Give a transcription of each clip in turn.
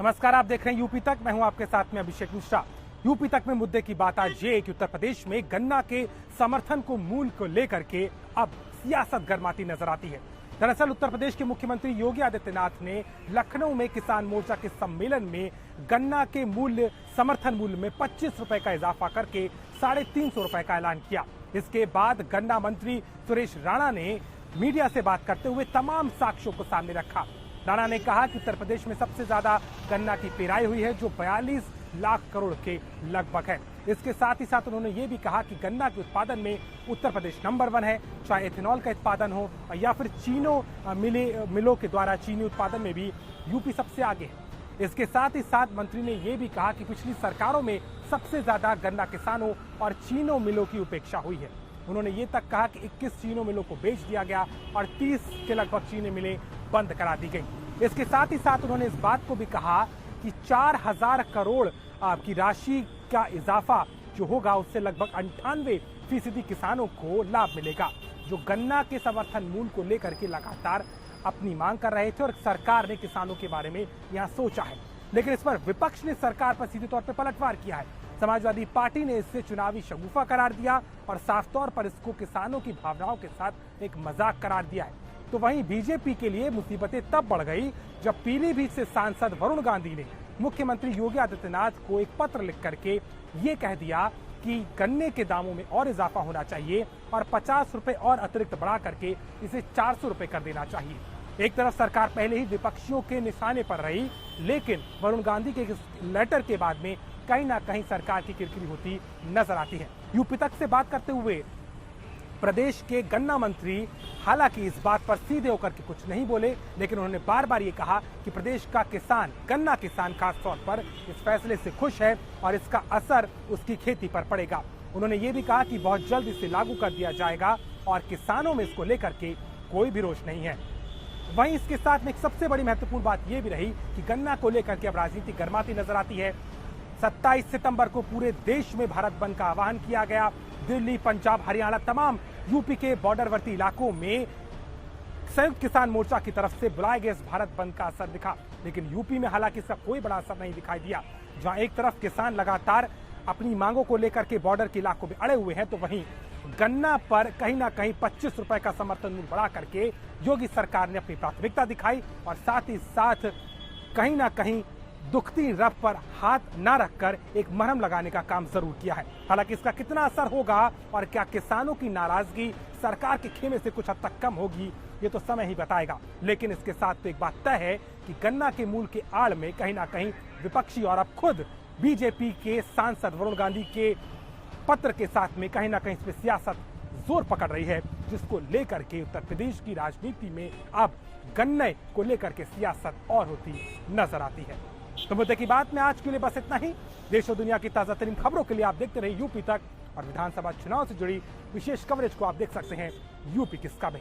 नमस्कार, आप देख रहे हैं यूपी तक। मैं हूं आपके साथ में अभिषेक मिश्रा। यूपी तक में मुद्दे की बात आज ये कि उत्तर प्रदेश में गन्ना के समर्थन को मूल्य को लेकर के अब सियासत गर्माती नजर आती है। दरअसल उत्तर प्रदेश के मुख्यमंत्री योगी आदित्यनाथ ने लखनऊ में किसान मोर्चा के सम्मेलन में गन्ना के मूल्य समर्थन मूल्य में 25 रुपए का इजाफा करके 350 रुपए का ऐलान किया। इसके बाद गन्ना मंत्री सुरेश राणा ने मीडिया से बात करते हुए तमाम साक्ष्यों को सामने रखा। राणा ने कहा कि उत्तर प्रदेश में सबसे ज्यादा गन्ना की पेराई हुई है, जो 42 लाख करोड़ के लगभग है। इसके साथ ही साथ उन्होंने ये भी कहा कि गन्ना के उत्पादन में उत्तर प्रदेश नंबर 1 है, चाहे एथेनॉल का उत्पादन हो या फिर चीनो मिलों के द्वारा चीनी उत्पादन में भी यूपी सबसे आगे है। इसके साथ ही साथ मंत्री ने यह भी कहा कि पिछली सरकारों में सबसे ज्यादा गन्ना किसानों और चीनो मिलों की उपेक्षा हुई है। उन्होंने ये तक कहा कि 21 चीनो मिलों को बेच दिया गया और 30 के लगभग चीनी मिलें बंद करा दी गई। इसके साथ ही साथ उन्होंने इस बात को भी कहा कि 4000 करोड़ की राशि का इजाफा जो होगा उससे लगभग 98% किसानों को लाभ मिलेगा, जो गन्ना के समर्थन मूल्य को लेकर के लगातार अपनी मांग कर रहे थे और सरकार ने किसानों के बारे में यहाँ सोचा है। लेकिन इस पर विपक्ष ने सरकार पर सीधे तौर पर पलटवार किया है। समाजवादी पार्टी ने इसे चुनावी शगुफा करार दिया और साफ तौर पर इसको किसानों की भावनाओं के साथ एक मजाक करार दिया है। तो वहीं बीजेपी के लिए मुसीबतें तब बढ़ गई जब पीलीभीत से सांसद वरुण गांधी ने मुख्यमंत्री योगी आदित्यनाथ को एक पत्र लिख करके ये कह दिया कि गन्ने के दामों में और इजाफा होना चाहिए और 50 रुपए और अतिरिक्त बढ़ा करके इसे 400 रुपए कर देना चाहिए। एक तरफ सरकार पहले ही विपक्षियों के निशाने पर रही, लेकिन वरुण गांधी के लेटर के बाद में कहीं ना कहीं सरकार की किरकिरी होती नजर आती है। यूपी तक से बात करते हुए प्रदेश के गन्ना मंत्री हालांकि इस बात पर सीधे होकर के कुछ नहीं बोले, लेकिन उन्होंने बार बार ये कहा कि प्रदेश का किसान, गन्ना किसान खास तौर पर इस फैसले से खुश है और इसका असर उसकी खेती पर पड़ेगा। उन्होंने ये भी कहा कि बहुत जल्द इसे लागू कर दिया जाएगा और किसानों में इसको लेकर के कोई भी रोष नहीं है। वहीं इसके साथ में एक सबसे बड़ी महत्वपूर्ण बात यह भी रही कि गन्ना को लेकर के अब राजनीति गर्माती नजर आती है। 27 सितंबर को पूरे देश में भारत बंद का आह्वान किया गया। दिल्ली, पंजाब, हरियाणा, तमाम यूपी के बॉर्डरवर्ती इलाकों में संयुक्त किसान मोर्चा की तरफ से बुलाए गए इस भारत बंद का असर दिखा, लेकिन यूपी में हालांकि इसका कोई बड़ा असर नहीं दिखाई दिया। जहां एक तरफ किसान लगातार अपनी मांगों को लेकर के बॉर्डर के इलाकों में अड़े हुए हैं, तो वहीं गन्ना पर कहीं ना कहीं 25 रुपए का समर्थन मूल्य बढ़ा करके योगी सरकार ने अपनी प्राथमिकता दिखाई और साथ ही साथ कहीं ना कहीं दुखती रफ पर हाथ ना रखकर एक मरहम लगाने का काम जरूर किया है। हालांकि इसका कितना असर होगा और क्या किसानों की नाराजगी सरकार के खेमे से कुछ हद तक कम होगी, ये तो समय ही बताएगा। लेकिन इसके साथ तो एक बात तय है कि गन्ना के मूल्य के आड़ में कहीं ना कहीं विपक्षी और अब खुद बीजेपी के सांसद वरुण गांधी के पत्र के साथ में कहीं ना कहीं इस पर सियासत जोर पकड़ रही है, जिसको लेकर के उत्तर प्रदेश की राजनीति में अब गन्ने को लेकर के सियासत और होती नजर आती है। तो मुद्दे की बात में आज के लिए बस इतना ही। देश और दुनिया की ताजा तरीन खबरों के लिए आप देखते रहिए यूपी तक और विधानसभा चुनाव से जुड़ी विशेष कवरेज को आप देख सकते हैं यूपी किसका में।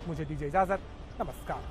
मुझे दीजिए इजाजत, नमस्कार।